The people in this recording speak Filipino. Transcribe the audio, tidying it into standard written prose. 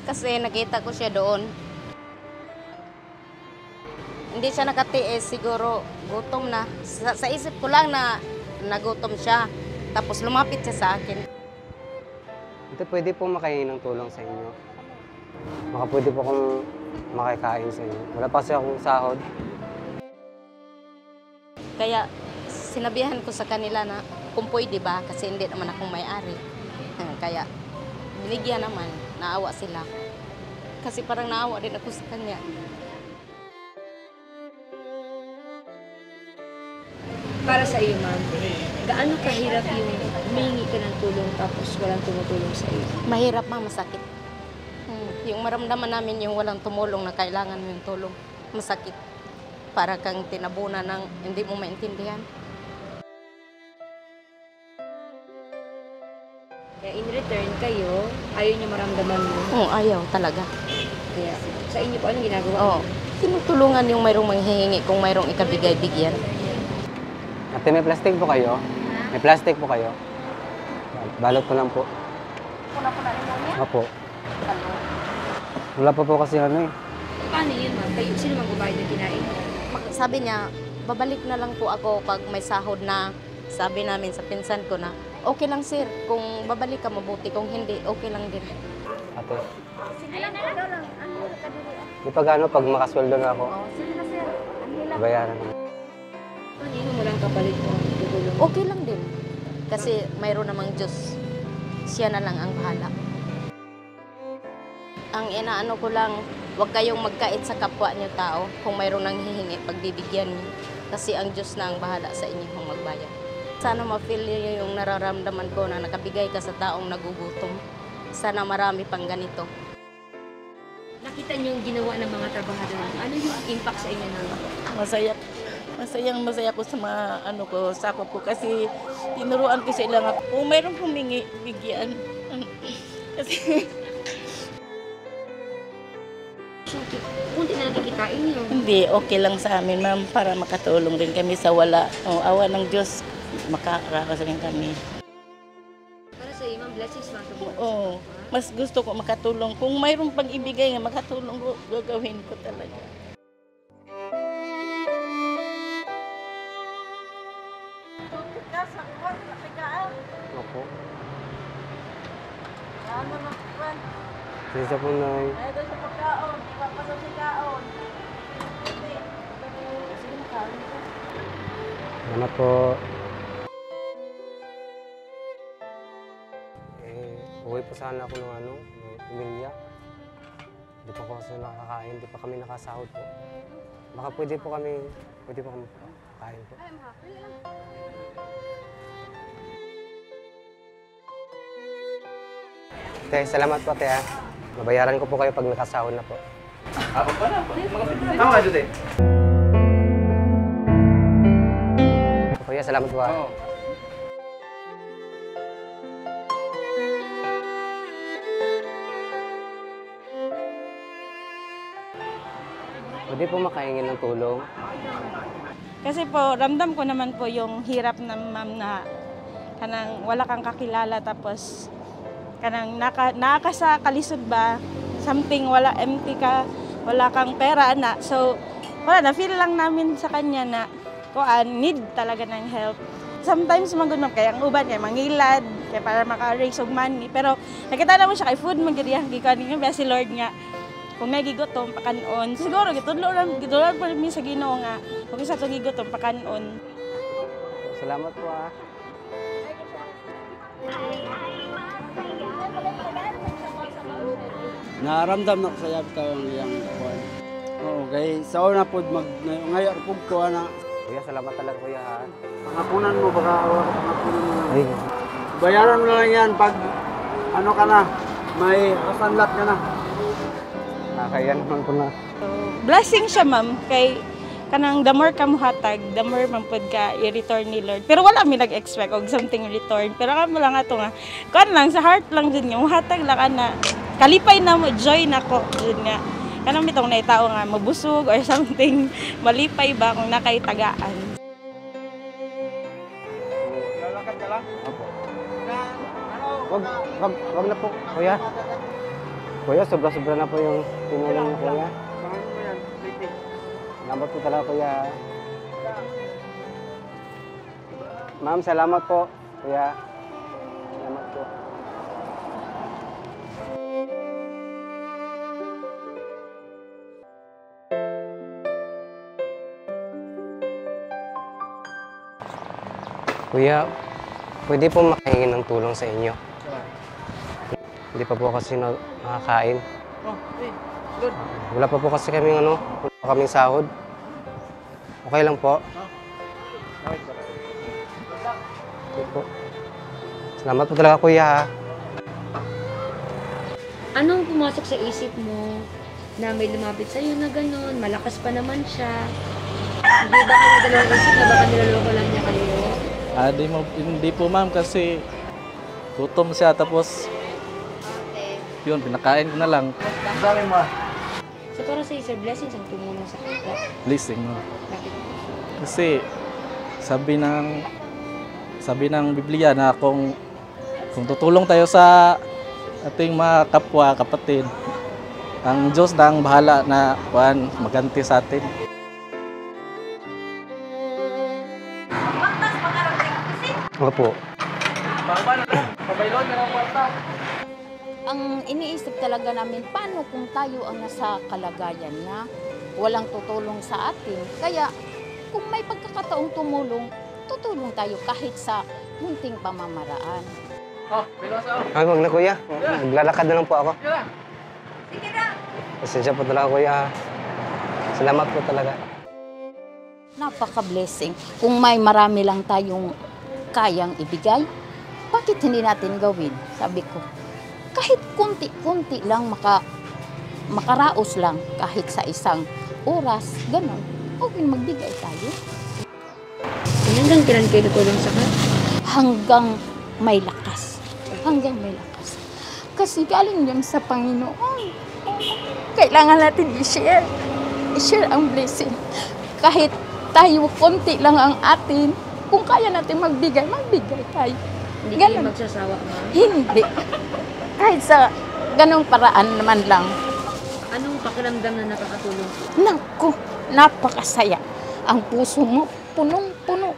Kasi nakita ko siya doon. Hindi siya nakatiis, siguro gutom na. Sa isip ko lang na nagutom siya. Tapos lumapit siya sa akin. Ate, pwede po makahingi ng tulong sa inyo. Baka pwede po akong makikain sa inyo. Wala pa kasi akong sahod. Kaya sinabihan ko sa kanila na kung pwede ba, kasi hindi naman akong may-ari. Kaya binigyan naman, naawa sila. Kasi parang naawa din ako sa kanya. Para sa iyo, ma'am, gaano kahirap yung humingi ka ng tulong tapos walang tumutulong sa iyo? Mahirap ma, masakit. Yung maramdaman namin yung walang tumulong na kailangan mo yung tulong, masakit. Para kang tinabunan ng hindi mo maintindihan. Kaya in return kayo, ayaw niyo maramdaman mo. Oo, ayaw talaga. Kaya sa inyo po, anong ginagawa? Oo. Tinutulungan yung mayroong manghihingi kung mayroong ikabigay-bigyan. Ate, may plastic po kayo? May plastic po kayo? Balot ko lang po. Puna-puna rin mo niya? Opo. Wala pa po kasi ano eh. Paano yun, ma'am? Kayo, sino magbabayad ng kinain? Sabi niya, babalik na lang po ako pag may sahod na. Sabi namin sa pinsan ko na, okay lang sir, kung babalik ka mabuti, kung hindi, okay lang din. Ate, Sige lang, ikaw lang. Ang hila ka dili. di pa gano'n pag makasweldo na ako, Sige na sir, ang hila. bayaran ko. Paano yun, walang kapalit mo? Tutulong? Okay lang din. Kasi mayroon namang Diyos. Siya na lang ang bahala. Ang inaano ko lang, huwag kayong magkait sa kapwa niyo tao. Kung mayroon nang hihingi, pagbibigyan niyo. Kasi ang Diyos na ang bahala sa inyo kung magbayad. Sana ma-feel niyo yung nararamdaman ko na nakabigay ka sa taong nagugutom. Sana marami pang ganito. Nakita niyo yung ginawa ng mga trabahador. Ano yung impact sa inyo ng Masaya. Masaya ko sa mga sakop ko kasi tinuruan ko sila nga kung mayroong humingi, bigyan. Kasi kunti na nakikitain niyo? hindi, okay lang sa amin, ma'am, para makatulong rin kami sa wala. Awa ng Diyos, makakarakas rin kami. Para sa iyo, ma'am, blessings mga tumulong. Oo, mas gusto ko makatulong. Kung mayroong pag-ibigay nga makatulong ko, gagawin ko talaga. Opo. Sige po, Nay. Salamat po. Uwi po sana ako ng pamilya. Hindi pa po kasi nakakain, hindi pa kami nakasahod po. Baka pwede po kami kain po. Te, salamat po, te. Mabayaran ko po kayo pag nakasahod na po. Ako pa na. Tama ka, Jude. Kuya, salamat po. Oo. Pwede po makahingi ng tulong. Kasi po, ramdam ko naman po yung hirap ng ma'am na kanang wala kang kakilala tapos kanang naka sa kalisod ba, something wala, empty ka, wala kang pera na. So, wala na, feel lang namin sa kanya na need talaga ng help. Sometimes magundong kaya ang uban kay mangilad, kaya para maka-raise og money. Pero nakita naman siya kay food magiriyang gikanin nga si Lord nga. Kung may gigotom pakanon, siguro gitudlo pa mi sa Ginoo nga. Kung isa to gigotom pakanon. Salamat po, ah. Naramdam na ko sa yabi tawang liyang kuwan. Oo, kay sa una po, ngayon po ko na. Kuya, salamat talaga, kuya, ha. Pangapunan mo, baka pangapunan mo na. Ay, Bayaran mo na lang yan pag ano ka na, may kasanlat ka na. kaya naman po na. So, blessing siya ma'am kay kanang the more ka muhatag, the more man pud ka i-return ni Lord. Pero wala mi nag-expect og something return. Pero kamo lang ato nga kuan lang sa heart lang din nga muhatag lang ana. Kalipay na mo, joy na ko yun nga. Kanang bitong naitao nga mabusog or something, malipay ba kung nakay tagaan. Lalakad ka lang? Opo. Wag na po, kuya. Kuya, sobra-sobra na po yung tinulong niyo, kuya. Salamat po talaga, kuya. Ma'am, salamat po, kuya. Salamat po. Kuya, pwede po makahingi ng tulong sa inyo. Hindi pa po kasi nakakain. Wala pa po kasi kaming wala pa kaming sahod. Okay lang po. Okay po. Salamat po talaga, kuya, ha. Anong pumasok sa isip mo na may lumapit sa'yo na gano'n, malakas pa naman siya? Hindi ba kayo dalawang isip na baka niloloko lang niya kayo? Hindi po ma'am kasi gutom siya tapos yun, pinakain ko na lang. So para sa Sir Blessings ang tumulong sa kanila. Blessing. No? Bakit? Kasi sabi ng Biblia na kung tutulong tayo sa ating mga kapwa, kapatid, ang Diyos na ang bahala na maganti sa atin. Opo. Ang iniisip talaga namin, paano kung tayo ang nasa kalagayan niya, walang tutulong sa atin. Kaya kung may pagkakataong tumulong, tutulong tayo kahit sa munting pamamaraan. Ay, wag na, kuya. Maglalakad na lang po ako. Sige na. Pasensya po talaga, kuya, ha. Salamat po talaga. Napaka-blessing. Kung may marami lang tayong kayang ibigay, bakit hindi natin gawin? Sabi ko, kahit kunti-kunti lang makaraos lang kahit sa isang oras, gano'n, okay magbigay tayo. Hanggang kailan kayo tutulong sa kanya? Hanggang may lakas. Hanggang may lakas. Kasi galing yun sa Panginoon. Kailangan natin i-share. I-share ang blessing. Kahit tayo, konti lang ang atin, kung kaya natin magbigay tayo. Hindi kayo Ganun. magsasawa, ma'am? Hindi. Kahit sa ganong paraan naman lang. Anong pakiramdam na nakakatulong po? Naku, napakasaya. Ang puso mo, punong-puno.